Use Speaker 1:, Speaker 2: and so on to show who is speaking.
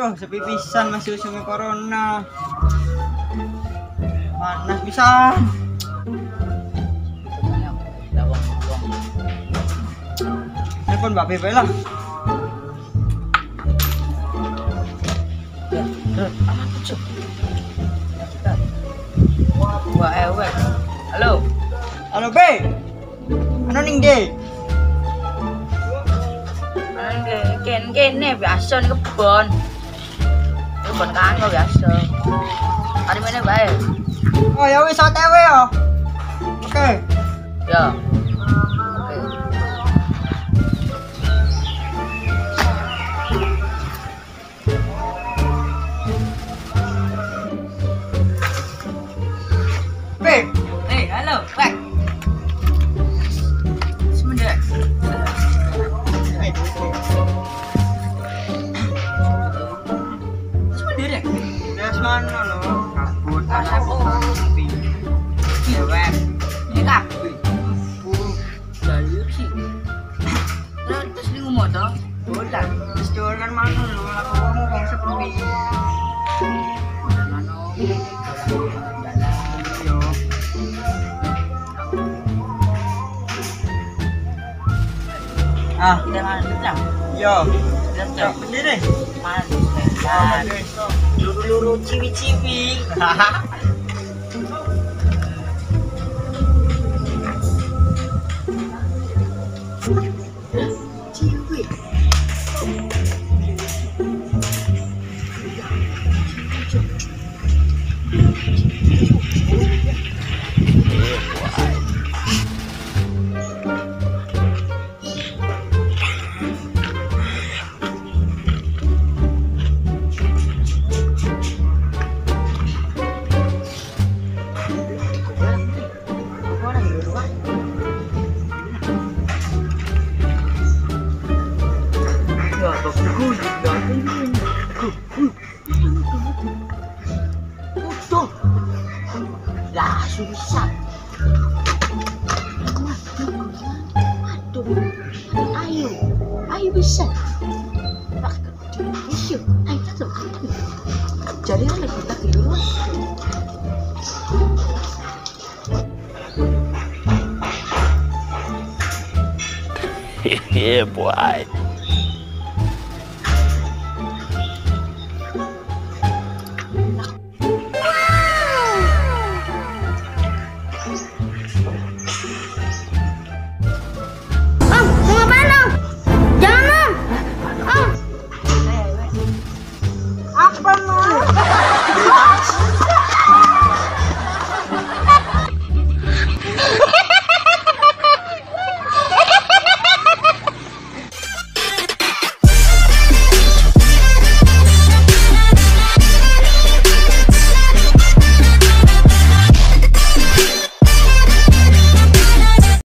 Speaker 1: Duh, sepi pisan masih usungnya corona. Panas pisan. Telepon Mbak Bebe lah.
Speaker 2: Halo.
Speaker 1: Halo B. Ano ning D?
Speaker 2: Kene biasa nih kebon. Kebon kanggo biasa. Hari mana bae?
Speaker 1: Oh ya wis OTW yo. Oke.
Speaker 2: Ya.
Speaker 1: B.
Speaker 2: Halo, Pak. Sebentar. Sebentar.
Speaker 1: Des mana lo? Kabut,
Speaker 2: Kabut.
Speaker 1: sepi. Cewek.
Speaker 2: Ini kabeh. Dalem sih. Terus ini ngomong dong. Dolan.
Speaker 1: Terus dolan mana lo? Aku ngomong wong sepi.
Speaker 2: Mano.
Speaker 1: Yo. Ah,
Speaker 2: Kita mana sedang?
Speaker 1: yo.
Speaker 2: Sedang
Speaker 1: Yo, sendiri.
Speaker 2: mana?
Speaker 1: Luru-luru ciwi-ciwi.
Speaker 2: Ciwi. Lah susah. Aduh, ayo bisa. Isu, ayo tak jadi lagi kita dulu.
Speaker 3: Yeah, boy.